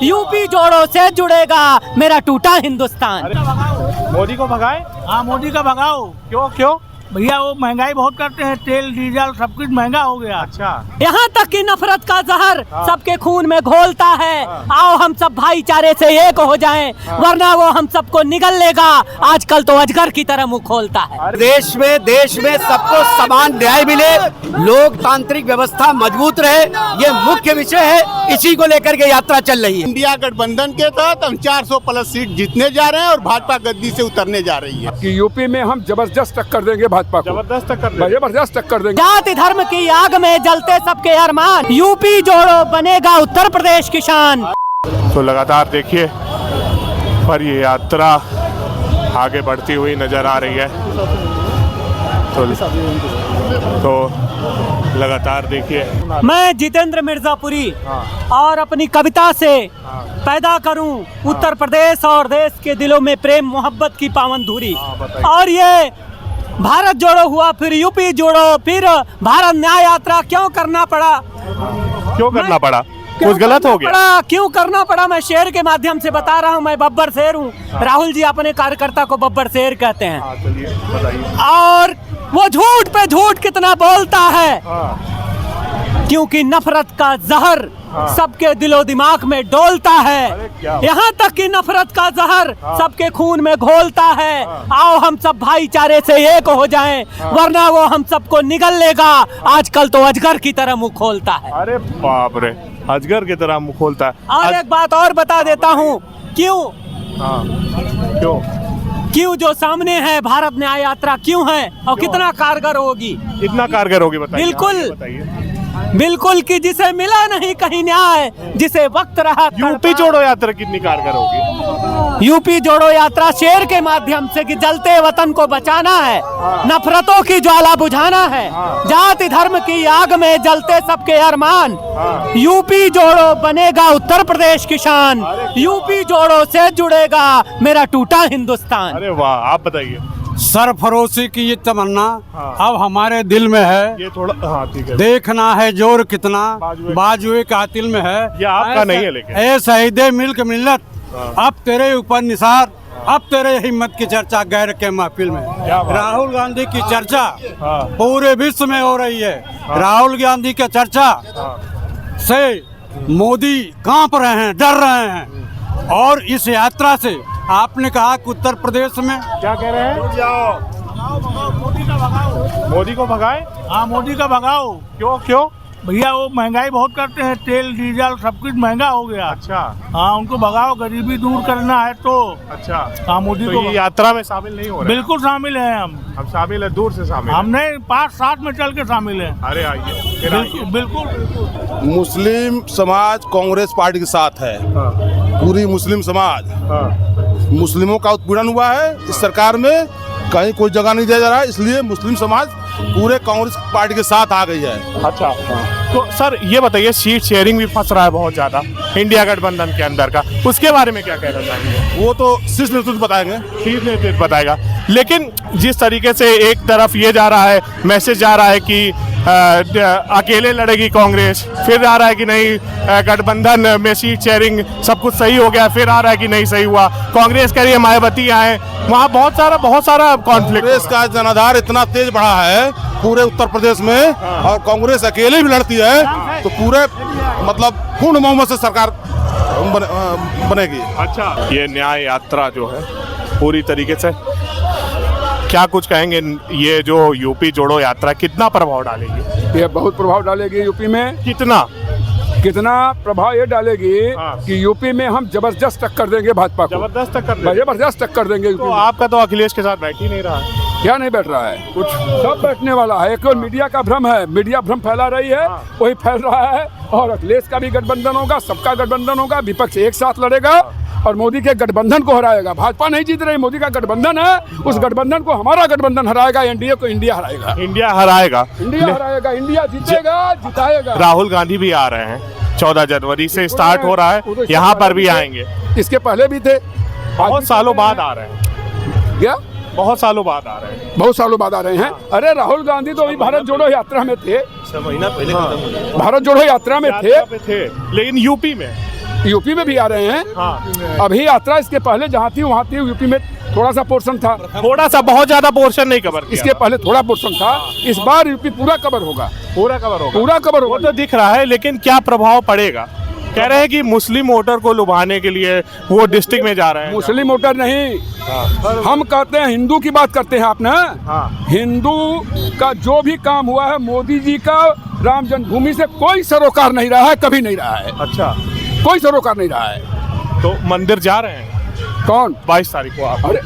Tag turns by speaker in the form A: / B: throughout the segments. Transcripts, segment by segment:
A: UP जोड़ो से जुड़ेगा मेरा टूटा हिंदुस्तान।
B: मोदी को भगाए?
C: हाँ, मोदी का भगाओ।
B: क्यों क्यों?
C: भैया वो महंगाई बहुत करते हैं, तेल डीजल सब कुछ महंगा हो गया।
B: अच्छा,
A: यहाँ तक कि नफरत का जहर सबके खून में घोलता है। आओ हम सब भाईचारे से एक हो जाएं, वरना वो हम सबको निगल लेगा। आजकल तो अजगर की तरह मुंह खोलता है।
D: देश में सबको समान न्याय मिले, लोकतांत्रिक व्यवस्था मजबूत रहे, ये मुख्य विषय है। इसी को लेकर के यात्रा चल रही है।
E: इंडिया गठबंधन के तहत हम 400 प्लस सीट जीतने जा रहे हैं और भाजपा गद्दी से उतरने जा रही है।
F: कि यूपी में हम जबरदस्त टक्कर देंगे भाजपा को,
B: जबरदस्त टक्कर,
F: जबरदस्त टक्कर देंगे।
A: जाति धर्म की आग में जलते सबके अरमान, यूपी जोड़ो बनेगा उत्तर प्रदेश की शान।
B: तो लगातार देखिए पर ये यात्रा आगे बढ़ती हुई नजर आ रही है। तो लगातार देखिए।
A: मैं जितेंद्र मिर्जापुरी और अपनी कविता से पैदा करूं उत्तर प्रदेश और देश के दिलों में प्रेम मोहब्बत की पावन धुरी। और ये भारत जोड़ो हुआ, फिर यूपी जोड़ो, फिर भारत न्याय यात्रा क्यों करना पड़ा?
B: क्यों करना पड़ा? कुछ गलत हो गया?
A: क्यों करना पड़ा? मैं शेर के माध्यम से बता रहा हूं। मैं बब्बर शेर हूं। राहुल जी अपने कार्यकर्ता को बब्बर शेर कहते हैं।
B: चलिए बताइए।
A: और वो झूठ पे झूठ कितना बोलता है, क्योंकि नफरत का जहर सबके दिलो दिमाग में डोलता है। यहाँ तक कि नफरत का जहर सबके खून में घोलता है। आओ हम सब भाईचारे से एक हो जाएं, वरना वो हम सबको निगल लेगा। आजकल तो अजगर की तरह मुंह खोलता है।
B: अरे बाप रे, अजगर की तरह मुंह खोलता है।
A: और एक बात और बता देता हूँ, क्यों क्यों जो सामने है भारत न्याय यात्रा क्यों है और कितना कारगर होगी?
B: कितना कारगर होगी बताइए।
A: बिल्कुल कि जिसे मिला नहीं कहीं न्याय, जिसे वक्त रहा।
B: यूपी जोड़ो यात्रा कितनी कारगर होगी?
A: यूपी जोड़ो यात्रा शेर के माध्यम से कि जलते वतन को बचाना है, नफरतों की ज्वाला बुझाना है, जाति धर्म की आग में जलते सबके अरमान। यूपी जोड़ो बनेगा उत्तर प्रदेश की शान, यूपी जोड़ो से जुड़ेगा मेरा टूटा हिंदुस्तान।
B: अरे वाह, आप बताइए।
G: सरफरोशी की ये तमन्ना अब हमारे दिल में है।
B: ये थोड़ा ठीक है।
G: देखना है जोर कितना बाजुए कातिल में है।
B: ये आपका नहीं है लेकिन।
G: ए शहीदे मिल्क मिल्लत, अब तेरे ऊपर निसार, अब तेरे हिम्मत की चर्चा गैर के महफिल में। राहुल गांधी की चर्चा पूरे विश्व में हो रही है। राहुल गांधी की चर्चा से मोदी कांप रहे हैं, डर रहे हैं। और इस यात्रा से आपने कहा कि उत्तर प्रदेश में
B: क्या कह रहे हैं? मोदी को भगाए?
C: हाँ, मोदी का भगाओ।
B: क्यों क्यों?
C: भैया वो महंगाई बहुत करते हैं, तेल डीजल सब कुछ महंगा हो गया।
B: अच्छा,
C: हाँ, उनको भगाओ, गरीबी दूर करना है तो।
B: अच्छा,
C: हाँ, मोदी
B: तो
C: को
B: ये यात्रा में शामिल नहीं हो रहे?
C: बिल्कुल शामिल हैं हम
B: शामिल है, दूर से शामिल है।
C: हमने 5-7 में चल के शामिल हैं।
B: अरे आइए।
C: बिल्कुल।
E: मुस्लिम समाज कांग्रेस पार्टी के साथ है। पूरी मुस्लिम समाज, मुस्लिमों का उत्पीड़न हुआ है इस सरकार में, कहीं कोई जगह नहीं दिया जा रहा है, इसलिए मुस्लिम समाज पूरे कांग्रेस पार्टी के साथ आ गई है।
B: अच्छा, तो सर ये बताइए, सीट शेयरिंग भी फंस रहा है बहुत ज्यादा इंडिया गठबंधन के अंदर का, उसके बारे में क्या कहना चाहेंगे?
E: वो तो शीर्ष नेतृत्व बताएंगे।
B: शीर्ष नेतृत्व बताएगा। लेकिन जिस तरीके से एक तरफ ये जा रहा है, मैसेज जा रहा है कि अकेले लड़ेगी कांग्रेस, फिर आ रहा है कि नहीं गठबंधन में सीट शेयरिंग सब कुछ सही हो गया, फिर आ रहा है कि नहीं सही हुआ, कांग्रेस कह रही है मायावती आए, वहाँ बहुत सारा कॉन्फ्लिक्ट।
E: कांग्रेस का जनाधार इतना तेज बढ़ा है पूरे उत्तर प्रदेश में, और कांग्रेस अकेले भी लड़ती है तो पूरे मतलब पूर्ण बहुमत से सरकार बनेगी।
B: अच्छा, ये न्याय यात्रा जो है पूरी तरीके से क्या कुछ कहेंगे, ये जो यूपी जोड़ो यात्रा कितना प्रभाव डालेगी?
F: ये बहुत प्रभाव डालेगी यूपी में। कितना प्रभाव ये डालेगी कि यूपी में हम जबरदस्त टक्कर देंगे भाजपा को। जबरदस्त टक्कर देंगे।
B: तो आपका तो अखिलेश के साथ बैठ ही नहीं रहा है।
F: क्या नहीं बैठ रहा है? कुछ सब बैठने वाला है। केवल मीडिया का भ्रम है, मीडिया भ्रम फैला रही है, वही फैल रहा है। और अखिलेश का भी गठबंधन होगा, सबका गठबंधन होगा, विपक्ष एक साथ लड़ेगा और मोदी के गठबंधन को हराएगा। भाजपा नहीं जीत रही, मोदी का गठबंधन है, उस गठबंधन को हमारा गठबंधन हराएगा। एनडीए को इंडिया हराएगा।
B: इंडिया हराएगा,
F: इंडिया जीतेगा, जिताएगा।
B: राहुल गांधी भी आ रहे हैं, 14 जनवरी से स्टार्ट हो रहा है, यहाँ पर भी आएंगे।
F: इसके पहले भी थे,
B: बहुत सालों बाद आ रहे हैं।
F: क्या?
B: बहुत सालों बाद आ रहे हैं।
F: बहुत सालों बाद आ रहे हैं। अरे राहुल गांधी तो अभी भारत जोड़ो यात्रा में थे,
E: 6 महीना पहले
F: भारत जोड़ो यात्रा में थे,
B: लेकिन यूपी
F: यूपी में भी आ रहे हैं।
B: हाँ।
F: अभी यात्रा इसके पहले जहाँ थी वहाँ थी, यूपी में थोड़ा सा पोर्शन था,
B: थोड़ा सा, बहुत ज्यादा पोर्शन नहीं कवर किया।
F: इसके पहले थोड़ा पोर्शन था। इस बार यूपी पूरा कवर होगा,
B: पूरा कवर होगा,
F: पूरा कवर
B: वो
F: होगा।
B: तो दिख रहा है, लेकिन क्या प्रभाव पड़ेगा? कह रहे हैं कि मुस्लिम वोटर को लुभाने के लिए वो डिस्ट्रिक्ट में जा रहे हैं।
F: मुस्लिम वोटर नहीं, हम कहते हैं हिंदू की बात करते हैं आप ना।
B: हाँ।
F: हिंदू का जो भी काम हुआ है, मोदी जी का राम जन्मभूमि से कोई सरोकार नहीं रहा है, कभी नहीं रहा है,
B: अच्छा,
F: कोई सरोकार नहीं रहा है।
B: तो मंदिर जा रहे हैं
F: कौन?
B: 22 तारीख को आप?
F: अरे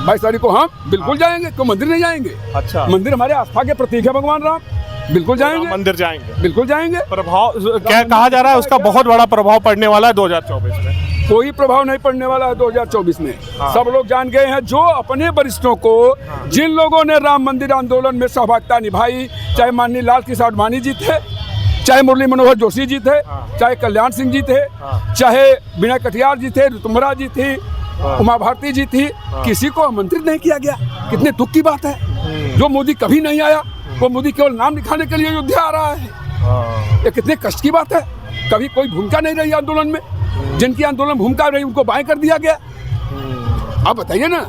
F: 22 तारीख को हम बिल्कुल जाएंगे, क्यों मंदिर नहीं जाएंगे?
B: अच्छा,
F: मंदिर हमारे आस्था के प्रतीक है भगवान राम, बिल्कुल जाएंगे,
B: मंदिर जाएंगे,
F: बिल्कुल जाएंगे।
B: प्रभाव क्या कहा जा रहा है, उसका बहुत बड़ा प्रभाव पड़ने वाला है 2024 में।
F: कोई प्रभाव नहीं पड़ने वाला है 2024 में।
B: हाँ।
F: सब लोग जान गए हैं, जो अपने वरिष्ठों को, जिन लोगों ने राम मंदिर आंदोलन में सहभागिता निभाई, चाहे माननीय लाल किशोर आडवाणी जी थे, चाहे मुरली मनोहर जोशी जी थे, चाहे कल्याण सिंह जी थे, चाहे विनय कटियार जी थे, ऋतुम्बरा जी थी, उमा भारती जी थी, किसी को आमंत्रित नहीं किया गया। कितने दुख की बात है। जो मोदी कभी नहीं आया, वो मोदी केवल नाम लिखाने के लिए अयोध्या आ रहा है। ये कितने कष्ट की बात है। कभी कोई भूमिका नहीं रही आंदोलन में, जिनकी आंदोलन भूमिका रही उनको बाएं कर दिया गया। आप बताइए ना।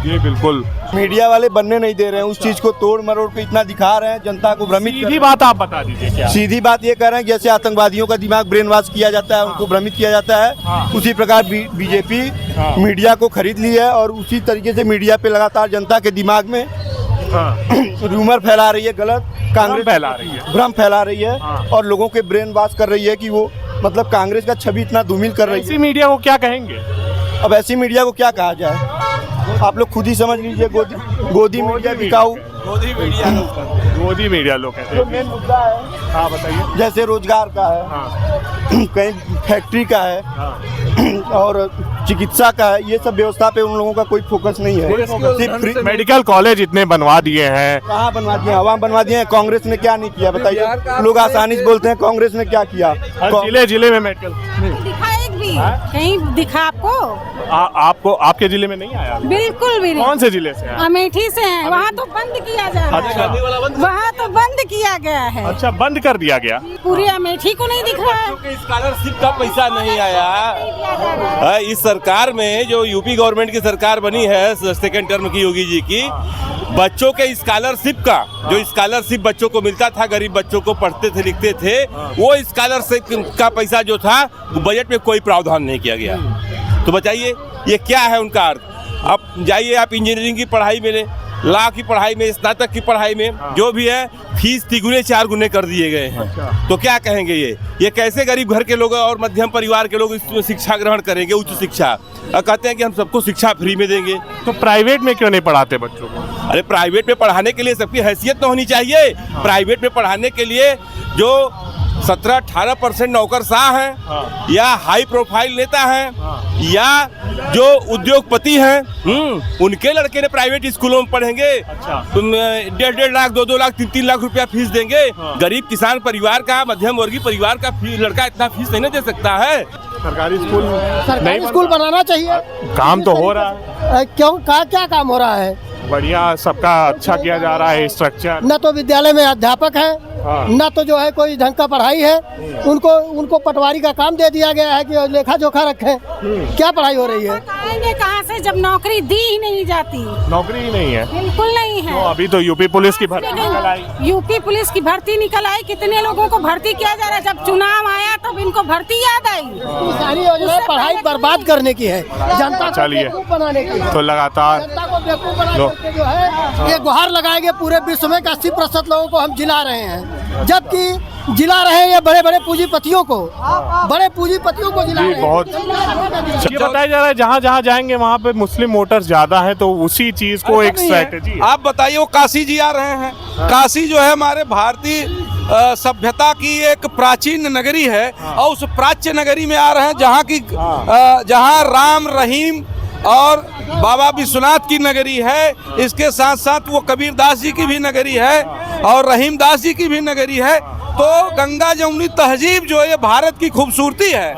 B: ये बिल्कुल
H: मीडिया वाले बनने नहीं दे रहे हैं, उस चीज को तोड़ मरोड़ के इतना दिखा रहे हैं, जनता को भ्रमित कर रहे
B: सीधी
H: हैं।
B: बात आप बता दीजिए क्या?
H: सीधी बात ये कर रहे हैं, जैसे आतंकवादियों का दिमाग ब्रेन वॉश किया जाता है, उनको भ्रमित किया जाता है, उसी प्रकार बीजेपी मीडिया को खरीद ली है और उसी तरीके से मीडिया पे लगातार जनता के दिमाग में रूमर फैला रही है, गलत कांग्रेस
B: फैला रही है,
H: भ्रम फैला रही है और लोगों के ब्रेन वॉश कर रही है कि वो मतलब कांग्रेस का छवि इतना धूमिल कर रही
B: ऐसी
H: है।
B: मीडिया को क्या कहेंगे?
H: अब ऐसी मीडिया को क्या कहा जाए, आप लोग खुद ही समझ लीजिए। गोदी मीडिया बिकाऊ,
B: गोदी मीडिया लोग कहते
H: जो
B: हैं।
H: मेन मुद्दा है,
B: हाँ बताइए।
H: जैसे रोजगार का है, कहीं फैक्ट्री का है और चिकित्सा का है, ये सब व्यवस्था पे उन लोगों का कोई फोकस नहीं है। सिर्फ फ्री
B: मेडिकल कॉलेज इतने बनवा दिए हैं।
H: कहाँ बनवा दिए, हवा बनवा दिए हैं। कांग्रेस ने क्या नहीं किया बताइए। लोग आसानी से बोलते हैं कांग्रेस ने क्या किया।
B: जिले जिले में मेडिकल
I: दिखा एक भी कहीं दिखा आपको?
B: आपको आपके जिले में नहीं आया?
I: बिल्कुल भी नहीं।
B: कौन से जिले से?
I: अमेठी से हैं, वहाँ तो बंद किया जा रहा
B: अच्छा।
I: है, वहाँ तो बंद किया गया है।
B: अच्छा, बंद कर दिया गया।
I: पूरी अमेठी को नहीं दिख रहा है।
J: स्कॉलरशिप का पैसा नहीं आया। इस सरकार में जो यूपी गवर्नमेंट की सरकार बनी है सेकेंड टर्म की योगी जी की, बच्चों के स्कॉलरशिप का जो स्कॉलरशिप बच्चों को मिलता था, गरीब बच्चों को पढ़ते थे लिखते थे, वो स्कॉलरशिप का पैसा जो था बजट में कोई प्रावधान नहीं किया गया। तो बताइए ये क्या है उनका अर्थ? अब जाइए आप इंजीनियरिंग की पढ़ाई में, लॉ की पढ़ाई में, स्नातक की पढ़ाई में, जो भी है फीस 3 4 गुने कर दिए गए हैं। तो क्या कहेंगे ये कैसे गरीब घर के लोग और मध्यम परिवार के लोग इसमें शिक्षा ग्रहण करेंगे, उच्च शिक्षा? और कहते हैं कि हम सबको शिक्षा फ्री में देंगे।
B: तो प्राइवेट में क्यों नहीं पढ़ाते बच्चों को?
J: अरे प्राइवेट में पढ़ाने के लिए सबकी हैसियत तो होनी चाहिए। प्राइवेट में पढ़ाने के लिए जो 17-18% नौकरशाह हैं, या हाई प्रोफाइल नेता हैं, या जो उद्योगपति हैं, उनके लड़के ने प्राइवेट स्कूलों में पढ़ेंगे।
B: अच्छा।
J: 1.5 लाख 2 लाख 3 लाख रुपया फीस देंगे। गरीब किसान परिवार का, मध्यम वर्गीय परिवार का लड़का इतना फीस नहीं दे सकता है।
B: सरकारी स्कूल नहीं
K: स्कूल बनाना चाहिए।
B: काम तो हो रहा है।
K: क्यों क्या काम हो रहा है?
B: बढ़िया, सबका अच्छा किया जा रहा है स्ट्रक्चर।
K: न तो विद्यालय में अध्यापक है, न तो जो है कोई ढंग का पढ़ाई है। उनको पटवारी का काम दे दिया गया है कि लेखा जोखा रखें। क्या पढ़ाई हो रही है?
I: आएंगे कहाँ से जब नौकरी दी ही नहीं जाती?
B: नौकरी ही नहीं है,
I: बिल्कुल नहीं है।
B: तो अभी तो यूपी पुलिस की भर्ती निकल आई।
I: यूपी पुलिस की भर्ती निकल आई, कितने लोगों को भर्ती किया जा रहा है। जब चुनाव आया तब इनको भर्ती याद आई।
K: सारी योजना पढ़ाई बर्बाद करने की है, जनता को
B: चलिए।
K: बेवकूफ बनाने की है।
B: तो लगातार
K: जनता को बेवकूफ बना करके जो है ये गुहार लगाएंगे पूरे विश्व में 80% लोगों को हम जिला रहे हैं, जबकि जिला रहे हैं ये बड़े बड़े पूंजीपतियों को, जिला रहे हैं।
B: बहुत ये बताया जा रहा है जहाँ जहाँ जाएंगे वहाँ पे मुस्लिम वोटर्स ज्यादा है, तो उसी चीज को एक स्ट्रैटेजी।
J: आप बताइए, वो काशी जी आ रहे हैं। काशी जो है हमारे भारतीय सभ्यता की एक प्राचीन नगरी है, और उस प्राच्य नगरी में आ रहे हैं जहाँ राम रहीम और बाबा विश्वनाथ की नगरी है। इसके साथ साथ वो कबीरदास जी की भी नगरी है और रहीमदास जी की भी नगरी है। तो गंगा जमुनी तहजीब जो ये भारत की खूबसूरती है,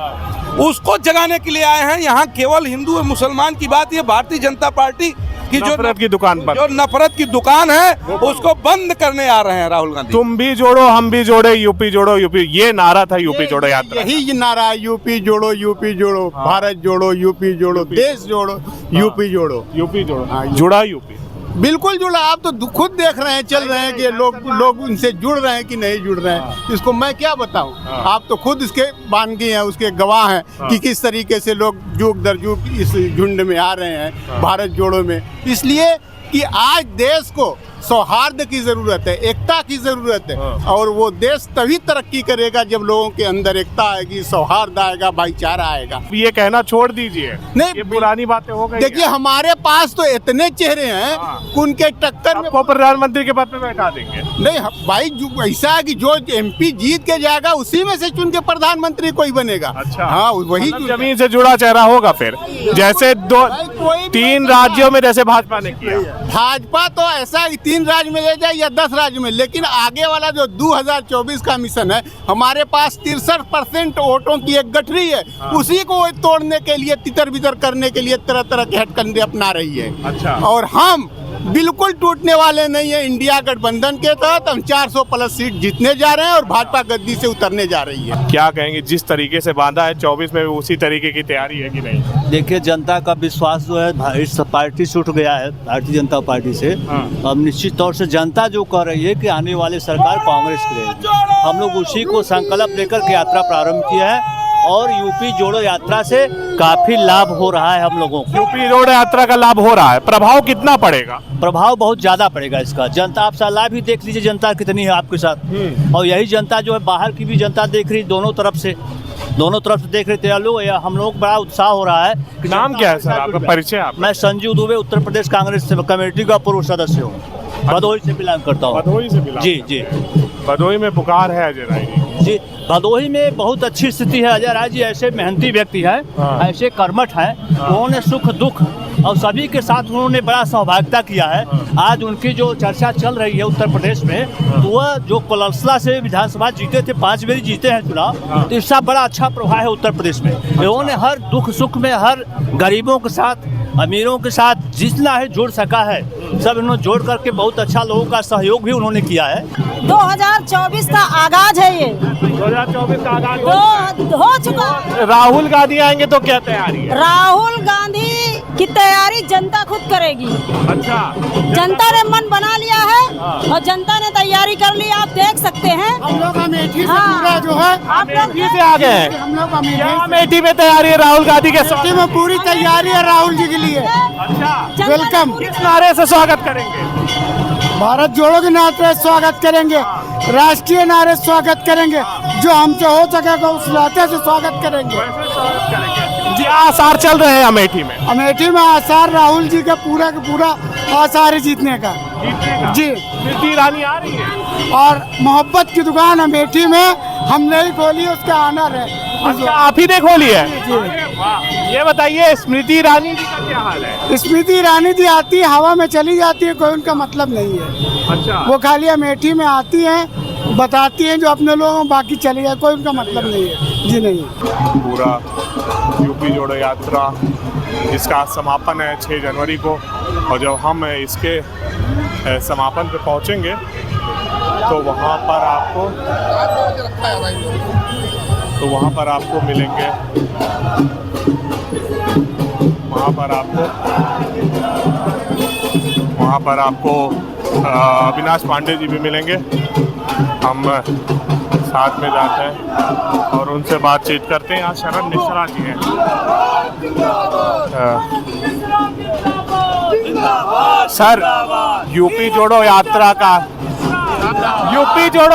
J: उसको जगाने के लिए आए हैं। यहाँ केवल हिंदू और मुसलमान की बात, ये भारतीय जनता पार्टी
E: कि
B: नफरत की दुकान बंद,
E: जो नफरत की दुकान है उसको बंद करने आ रहे हैं राहुल गांधी।
B: तुम भी जोड़ो हम भी जोड़े, यूपी जोड़ो यूपी, ये नारा था यूपी जोड़ो यात्रा।
G: यही नारा है, यूपी जोड़ो, यूपी जोड़ो, भारत जोड़ो, यूपी जोड़ो, देश जोड़ो, यूपी जोड़ो,
B: यूपी जोड़ो, जुड़ा यूपी।
G: बिल्कुल जुड़ा। आप तो खुद देख रहे हैं, चल रहे हैं कि लोग उनसे जुड़ रहे हैं कि नहीं जुड़ रहे हैं। इसको मैं क्या बताऊं, आप तो खुद इसके बानगी हैं, उसके गवाह हैं कि किस तरीके से लोग जुग दर जुग इस झुंड में आ रहे हैं भारत जोड़ो में। इसलिए कि आज देश को सौहार्द की जरूरत है, एकता की जरूरत है, और वो देश तभी तरक्की करेगा जब लोगों के अंदर एकता आएगी, सौहार्द आएगा, भाईचारा आएगा।
B: ये कहना छोड़ दीजिए,
G: नहीं,
B: ये पुरानी बातें हो गई।
G: देखिए हमारे पास तो इतने चेहरे हैं, उनके टक्कर में
B: प्रधानमंत्री के पद पे बैठा देंगे।
G: नहीं भाई, ऐसा है कि जो एमपी जीत के जाएगा उसी में से चुन के प्रधानमंत्री कोई बनेगा।
B: अच्छा,
G: हाँ, वही
B: जमीन से जुड़ा चेहरा होगा। फिर जैसे 3 राज्यों में जैसे भाजपा ने किया,
G: भाजपा तो ऐसा 3 राज्य में ले जाए या 10 राज्य में, लेकिन आगे वाला जो 2024 का मिशन है, हमारे पास 63% वोटों की एक गठरी है, उसी को तोड़ने के लिए, तितर बितर करने के लिए तरह तरह के हथकंडे अपना रही है।
B: अच्छा,
G: और हम बिल्कुल टूटने वाले नहीं है। इंडिया गठबंधन के तहत हम 400+ सीट जीतने जा रहे हैं और भाजपा गद्दी से उतरने जा रही है।
B: क्या कहेंगे, जिस तरीके से बांधा है 24 में उसी तरीके की तैयारी है कि नहीं?
L: देखिए, जनता का विश्वास जो है इस पार्टी से उठ गया है, भारतीय जनता पार्टी से। अब निश्चित तौर से जनता जो कह रही है कि आने वाली सरकार कांग्रेस की रहेगी, हम लोग उसी को संकल्प लेकर के यात्रा प्रारंभ किया है और यूपी जोड़ो यात्रा से काफी लाभ हो रहा है हम लोगों को।
B: यूपी जोड़ो यात्रा का लाभ हो रहा है, प्रभाव कितना पड़ेगा?
L: प्रभाव बहुत ज्यादा पड़ेगा इसका। जनता, आप सलाह भी देख लीजिए जनता कितनी है आपके साथ, और यही जनता जो है बाहर की भी जनता देख रही, दोनों तरफ से देख रहे थे लोग। हम लोग बड़ा उत्साह हो रहा है।
B: नाम क्या है सर आपका, परिचय? आप?
L: मैं संजीव दुबे, उत्तर प्रदेश कांग्रेस कमेटी का पूर्व सदस्य हूँ, भदोही से बिलोंग करता हूँ।
B: भदोही से बिलोंग?
L: जी जी।
B: भदोही में पुकार है अजय राय
L: जी। भदोही में बहुत अच्छी स्थिति है। अजय राय जी ऐसे मेहनती व्यक्ति हैं, ऐसे कर्मठ हैं, उन्होंने सुख दुख और सभी के साथ उन्होंने बड़ा सहभागिता किया है। आज उनकी जो चर्चा चल रही है उत्तर प्रदेश में, तो वह जो कलसला से विधानसभा जीते थे, 5 बार जीते हैं चुनाव, तो इसका बड़ा अच्छा प्रभाव है उत्तर प्रदेश में। इन्होंने हर दुख सुख में हर गरीबों के साथ, अमीरों के साथ जितना है जोड़ सका है, सब इन्होंने जोड़ करके बहुत अच्छा लोगों का सहयोग भी उन्होंने किया है।
I: 2024 का आगाज है ये,
B: 2024 का आगाज
I: हो चुका।
B: राहुल गांधी आएंगे तो क्या तैयारी है?
I: राहुल गांधी की तैयारी जनता खुद करेगी।
B: अच्छा,
I: जनता ने मन बना लिया है और जनता ने तैयारी कर ली, आप देख सकते हैं।
K: हम लोग अमेठी से पूरा जो है,
I: आप लोग
B: से आ गए हैं।
K: हम लोग
B: अमेठी में तैयारी है राहुल गांधी के साथ?
K: में पूरी तैयारी है राहुल जी के लिए।
B: अच्छा,
K: वेलकम।
B: किस नारे से स्वागत करेंगे?
K: भारत जोड़ो के नारे से स्वागत करेंगे, राष्ट्रीय नारे से स्वागत करेंगे, जो हमसे हो सकेगा उस नाते से स्वागत करेंगे।
B: जी, आसार चल रहे हैं अमेठी में?
K: अमेठी में आसार राहुल जी का पूरा आसार है जीतने का। जी,
B: स्मृति ईरानी आ रही है
K: और मोहब्बत की दुकान अमेठी में हमने ही खोली, उसका ऑनर है।
B: अच्छा, आप ही ने खोली है? ये बताइए, स्मृति ईरानी जी का क्या हाल है?
K: स्मृति ईरानी जी आती है, हवा में चली जाती है, कोई उनका मतलब नहीं है।
B: अच्छा,
K: वो खाली अमेठी में आती हैं, बताती हैं जो अपने लोगों, बाकी चली जाए, कोई उनका मतलब नहीं है। जी नहीं।
B: पूरा यूपी जोड़ो यात्रा जिसका समापन है 6 जनवरी को, और जब हम इसके समापन पे पहुंचेंगे तो वहाँ पर आपको मिलेंगे, वहाँ पर आपको अविनाश पांडे जी भी मिलेंगे। हम साथ में जाते हैं और उनसे बातचीत करते हैं। यहाँ शरण मिश्रा जी हैं। सर, यूपी जोड़ो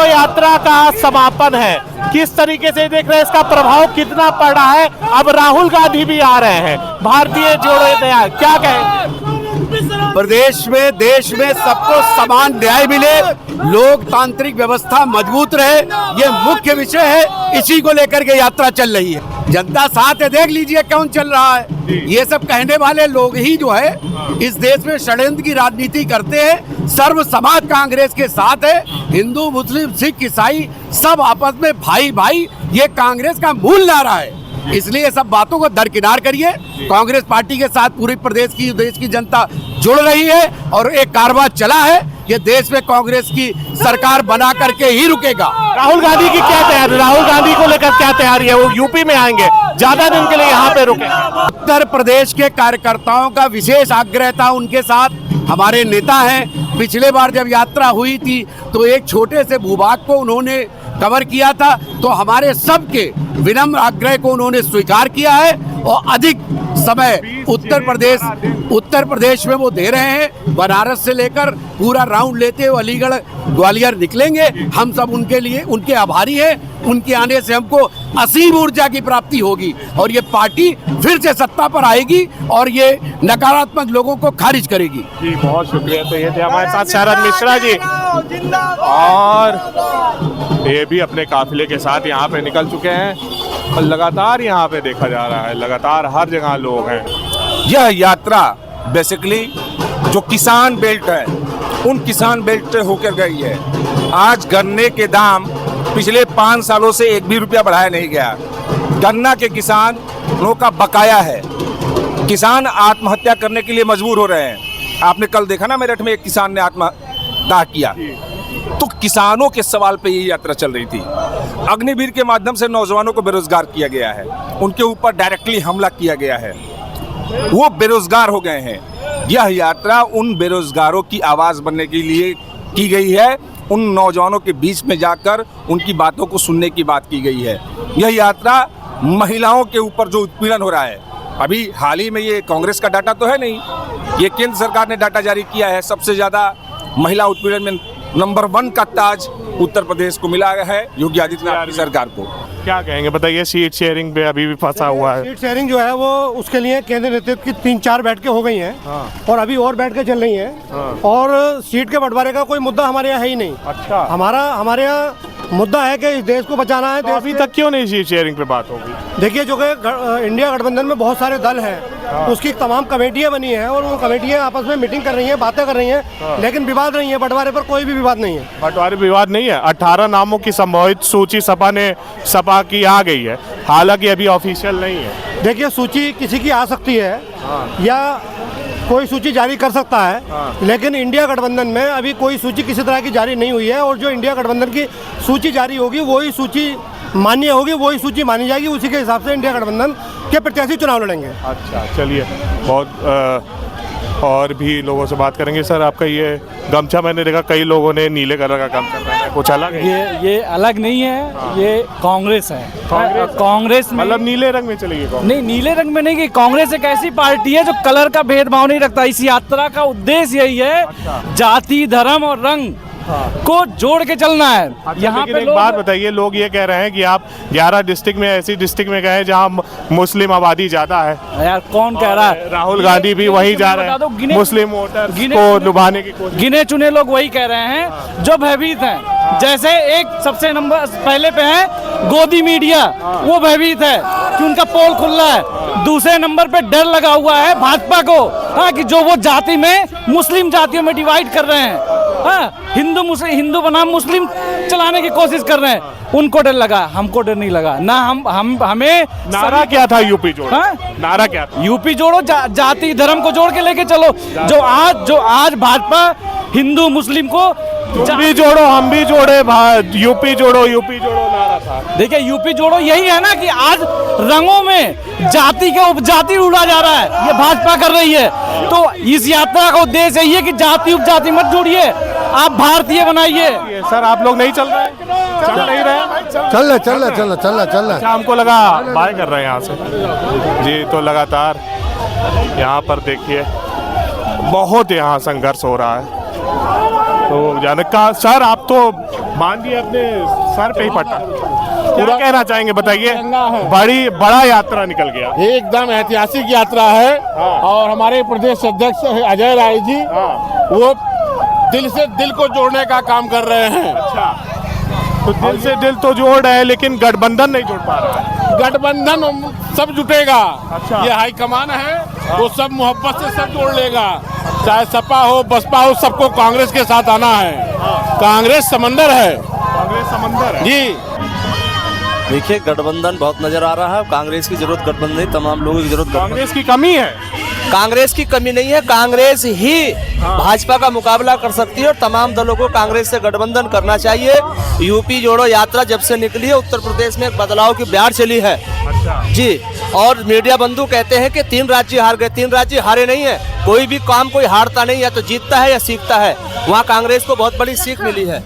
B: यात्रा का समापन है, किस तरीके से देख रहे हैं, इसका प्रभाव कितना पड़ रहा है? अब राहुल गांधी भी आ रहे हैं, भारतीय जोड़ो तैयार, क्या कहेंगे?
D: प्रदेश में, देश में सबको समान न्याय मिले, लोकतांत्रिक व्यवस्था मजबूत रहे, ये मुख्य विषय है। इसी को लेकर के यात्रा चल रही है। जनता साथ है, देख लीजिए कौन चल रहा है। ये सब कहने वाले लोग ही जो है इस देश में षड्यंत्र की राजनीति करते हैं। सर्व समाज कांग्रेस के साथ है, हिंदू, मुस्लिम, सिख, ईसाई सब आपस में भाई भाई, ये कांग्रेस का मूल नारा है। इसलिए सब बातों को दरकिनार करिए। कांग्रेस पार्टी के साथ पूरे प्रदेश की देश की जनता जुड़ रही है और एक कारवां चला है। ये देश में कांग्रेस की सरकार बना करके ही रुकेगा।
B: राहुल गांधी की क्या तैयारी, राहुल गांधी को लेकर क्या तैयारी है? वो यूपी में आएंगे, ज्यादा दिन के लिए यहाँ पे रुके।
D: उत्तर प्रदेश के कार्यकर्ताओं का विशेष आग्रह था उनके साथ। हमारे नेता हैं, पिछले बार जब यात्रा हुई थी तो एक छोटे से भूभाग को उन्होंने कवर किया था, तो हमारे सबके विनम्र आग्रह को उन्होंने स्वीकार किया है और अधिक समय उत्तर प्रदेश में वो दे रहे हैं। बनारस से लेकर पूरा राउंड लेते हुए अलीगढ़ ग्वालियर निकलेंगे। हम सब उनके लिए उनके आभारी हैं। उनके आने से हमको असीम ऊर्जा की प्राप्ति होगी और ये पार्टी फिर से सत्ता पर आएगी और ये नकारात्मक लोगों को खारिज करेगी।
B: जी बहुत शुक्रिया। तो ये थे हमारे साथ शरद मिश्रा जी, और ये भी अपने काफिले के साथ यहाँ पे निकल चुके हैं और लगातार यहाँ पे देखा जा रहा है, लगातार हर जगह लोग हैं।
M: यह यात्रा बेसिकली जो किसान बेल्ट है उन किसान बेल्ट से होकर गई है। आज गन्ने के दाम पिछले 5 सालों से 1 भी रुपया बढ़ाया नहीं गया। गन्ना के किसानों का बकाया है। किसान आत्महत्या करने के लिए मजबूर हो रहे हैं। आपने कल देखा ना मेरठ में एक किसान ने आत्महत्या किया। तो किसानों के सवाल पे ये यात्रा चल रही थी। अग्निवीर के माध्यम से नौजवानों को बेरोजगार किया गया है, उनके ऊपर डायरेक्टली हमला किया गया है, वो बेरोजगार हो गए हैं। यह यात्रा उन बेरोजगारों की आवाज बनने के लिए की गई है। उन नौजवानों के बीच में जाकर उनकी बातों को सुनने की बात की गई है। यह यात्रा महिलाओं के ऊपर जो उत्पीड़न हो रहा है, अभी हाल ही में ये कांग्रेस का डाटा तो है नहीं, ये केंद्र सरकार ने डाटा जारी किया है। सबसे ज्यादा महिला उत्पीड़न में नंबर 1 का ताज उत्तर प्रदेश को मिला है योगी आदित्यनाथ की सरकार को।
B: क्या कहेंगे बताइए? सीट शेयरिंग पे अभी भी फंसा हुआ है।
C: सीट शेयरिंग जो है वो उसके लिए केंद्र नेतृत्व की 3-4 बैठकें हो गई हैं। और अभी और बैठकें चल रही हैं। और सीट के बंटवारे का कोई मुद्दा हमारे यहाँ है ही नहीं।
B: अच्छा,
C: हमारे यहाँ मुद्दा है कि इस देश को बचाना है।
B: तो अभी तक क्यों नहीं सीट शेयरिंग पे बात होगी?
C: देखिए, जो कि इंडिया गठबंधन में बहुत सारे दल हैं, उसकी तमाम कमेटियां बनी हैं और वो कमेटियां आपस में मीटिंग कर रही हैं, बातें कर रही हैं, लेकिन विवाद नहीं है। बंटवारे पर कोई भी विवाद नहीं है।
B: बंटवारे विवाद नहीं है। 18 नामों की संभावित सूची सपा की आ गई है, हालांकि अभी ऑफिशियल नहीं है।
C: देखिए, सूची किसी की आ सकती है या कोई सूची जारी कर सकता है, लेकिन इंडिया गठबंधन में अभी कोई सूची किसी तरह की जारी नहीं हुई है। और जो इंडिया गठबंधन की सूची जारी होगी वही सूची मान्य होगी, वही सूची मानी जाएगी। उसी के हिसाब से इंडिया गठबंधन के प्रत्याशी चुनाव लड़ेंगे।
B: अच्छा, चलिए, बहुत और भी लोगों से बात करेंगे। सर, आपका ये गमछा मैंने देखा कई लोगों ने नीले कलर का गमछा पहना है, कुछ अलग है?
A: ये अलग नहीं है, ये कांग्रेस है। कांग्रेस में
B: मतलब नीले रंग में चलेगी कांग्रेस?
A: नहीं, नीले रंग में नहीं। कि कांग्रेस एक ऐसी पार्टी है जो कलर का भेदभाव नहीं रखता। इस यात्रा का उद्देश्य यही है, जाति, धर्म और रंग को जोड़ के चलना है। यहाँ पे
B: एक बात बताइए, लोग ये कह रहे हैं कि आप 11 डिस्ट्रिक्ट में ऐसी डिस्ट्रिक्ट में गए जहाँ मुस्लिम आबादी ज्यादा है।
A: यार, कौन कह रहा है?
B: राहुल गांधी भी वहीं जा रहे हैं, मुस्लिम वोटर्स को लुभाने की कोशिश।
A: गिने चुने लोग वही कह रहे हैं जो भयभीत हैं। जैसे एक सबसे नंबर पहले पे है गोदी मीडिया, वो भयभीत है कि उनका पोल खुला है। दूसरे नंबर पे डर लगा हुआ है भाजपा को, कि जो वो जाति में मुस्लिम जातियों में डिवाइड कर रहे हैं, हिंदू बनाम मुस्लिम चलाने की कोशिश कर रहे हैं, उनको डर लगा। हमको डर नहीं लगा ना। हमें
B: नारा क्या था? यूपी जोड़ो। नारा क्या था?
A: यूपी जोड़ो, जाति धर्म को जोड़ के लेके चलो। जो आज भाजपा हिंदू मुस्लिम को
B: भी जोड़ो, हम भी जोड़े, यूपी जोड़ो नारा था।
A: देखिए, यूपी जोड़ो यही है ना कि आज रंगों में जाति का उपजाति उड़ा जा रहा है, ये भाजपा कर रही है। तो इस यात्रा का उद्देश्य यही है कि जाति उपजाति मत जोड़िए, आप भारतीय बनाइए।
B: सर, आप लोग नहीं चल रहे? चल नहीं रहे?
C: चल रहे।
B: हमको लगा बाय कर रहे हैं यहाँ से जी। तो लगातार यहाँ पर देखिए बहुत यहाँ संघर्ष हो रहा है। तो जाने का सर, आप तो मान दिए अपने सर पे ही पट्टा, क्या कहना चाहेंगे बताइए? बड़ा यात्रा निकल गया,
E: एकदम ऐतिहासिक यात्रा है। और हमारे प्रदेश अध्यक्ष अजय राय जी, वो दिल से दिल को जोड़ने का काम कर रहे हैं।
B: अच्छा, तो दिल से दिल तो जोड़ रहे हैं, लेकिन गठबंधन नहीं जोड़ पा रहा है।
E: गठबंधन सब जुटेगा।
B: अच्छा,
E: ये हाईकमान है, वो सब मोहब्बत से सब जोड़ लेगा। चाहे सपा हो, बसपा हो, सबको कांग्रेस के साथ आना है। कांग्रेस समंदर है।
B: कांग्रेस समंदर है
E: जी।
N: देखिए गठबंधन बहुत नजर आ रहा है। कांग्रेस की जरूरत गठबंधन नहीं, तमाम लोगों की जरूरत
B: कांग्रेस की कमी है।
N: कांग्रेस की कमी नहीं है, कांग्रेस ही भाजपा का मुकाबला कर सकती है और तमाम दलों को कांग्रेस से गठबंधन करना चाहिए। यूपी जोड़ो यात्रा जब से निकली है उत्तर प्रदेश में एक बदलाव की बयार चली है जी। और मीडिया बंधु कहते हैं कि 3 राज्य हार गए, 3 राज्य हारे नहीं है। कोई भी काम कोई हारता नहीं, या तो जीतता है या सीखता है। वहाँ कांग्रेस को बहुत बड़ी सीख मिली है।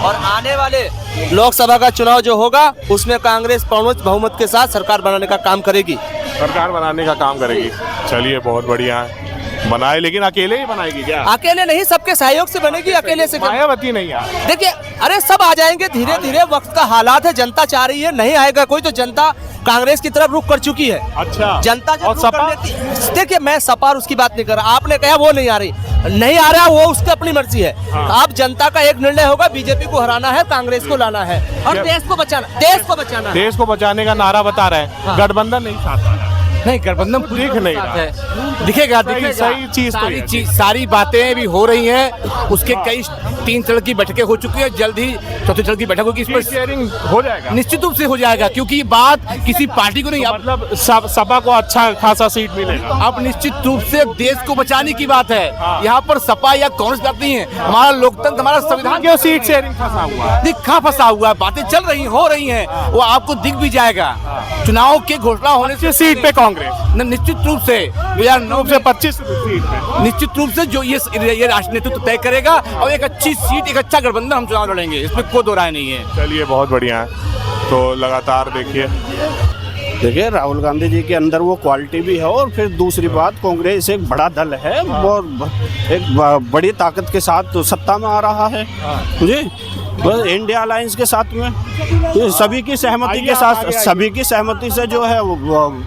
N: और आने वाले लोकसभा का चुनाव जो होगा उसमें कांग्रेस पूर्ण बहुमत के साथ सरकार बनाने का काम करेगी।
B: सरकार बनाने का काम करेगी। चलिए बहुत बढ़िया है, बनाए, लेकिन अकेले ही बनाएगी क्या?
N: अकेले नहीं, सबके सहयोग से बनेगी। अकेले से
B: मायावती नहीं यार।
N: देखिए, अरे सब आ जाएंगे धीरे धीरे, वक्त का हालात है, जनता चाह रही है। नहीं आएगा कोई तो जनता कांग्रेस की तरफ रुख कर चुकी है।
B: अच्छा,
N: जनता
B: और सपा?
N: देखिए मैं सपा उसकी बात नहीं कर रहा, आपने कहा वो नहीं आ रही, नहीं आ रहा, वो उसकी अपनी मर्जी है। आप जनता का एक निर्णय होगा, बीजेपी को हराना है, कांग्रेस को लाना है और देश को बचाना, देश को बचाना है।
B: देश को बचाने का नारा बता रहे हैं। गठबंधन नहीं साथ आ रहा।
O: नहीं, गठबंधन पूरी
B: दिख नहीं रहा
O: है। दिखेगा
B: सही चीज,
O: सारी बातें भी हो रही हैं। उसके कई 3 चरण की बैठकें हो चुकी है, जल्द ही 4थी चरण की बैठक होगी। इस पर
B: शेयरिंग हो जाएगा,
O: निश्चित रूप से हो जाएगा, क्योंकि ये बात किसी पार्टी को नहीं,
B: मतलब सपा को अच्छा खासा सीट मिलेगा।
O: अब निश्चित रूप से देश को बचाने की बात है। यहाँ पर सपा या कांग्रेस बात नहीं है, हमारा लोकतंत्र, हमारा संविधान
B: क्यों सीट शेयरिंग फंसा हुआ है?
O: कहाँ फंसा हुआ है? बातें चल रही हो रही हैं, वो आपको दिख भी जाएगा। चुनाव के घोषणा होने से
B: सीट पे कांग्रेस
O: निश्चित रूप से 2009
B: से 25 सीट पे
O: निश्चित रूप से जो ये राष्ट्रीय नेतृत्व तय करेगा और एक अच्छी सीट, एक अच्छा गठबंधन हम चुनाव लड़ेंगे, इसमें कोई दो राय नहीं है।
B: चलिए बहुत बढ़िया है, तो लगातार देखिए
P: राहुल गांधी जी के अंदर वो क्वालिटी भी है। और फिर दूसरी बात, कांग्रेस एक बड़ा दल है और एक बड़ी ताकत के साथ सत्ता में आ रहा है जी। बस इंडिया अलायंस के साथ में सभी की सहमति के साथ, सभी की सहमति से जो है वो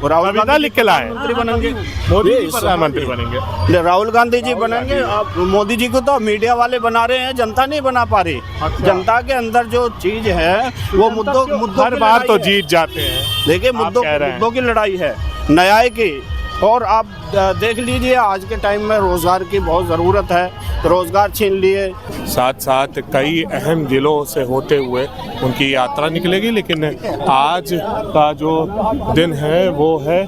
P: राहुल गांधी
B: लिख के लाए
P: मंत्री बनेंगे,
B: मोदी जी प्रधानमंत्री बनेंगे,
P: राहुल गांधी जी बनेंगे। अब मोदी जी को तो मीडिया वाले बना रहे हैं, जनता नहीं बना पा रही। जनता के अंदर जो चीज है वो मुद्दों
B: हर बार तो जीत जाते हैं।
P: देखिए मुद्दों की लड़ाई है, न्याय की। और आप देख लीजिए आज के टाइम में रोजगार की बहुत ज़रूरत है, रोजगार छीन लिए।
B: साथ साथ कई अहम जिलों से होते हुए उनकी यात्रा निकलेगी, लेकिन आज का जो दिन है वो है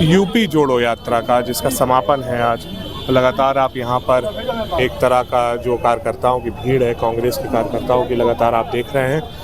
B: यूपी जोड़ो यात्रा का, जिसका समापन है आज। लगातार आप यहाँ पर एक तरह का जो कार्यकर्ताओं की भीड़ है, कांग्रेस के कार्यकर्ताओं की, लगातार आप देख रहे हैं।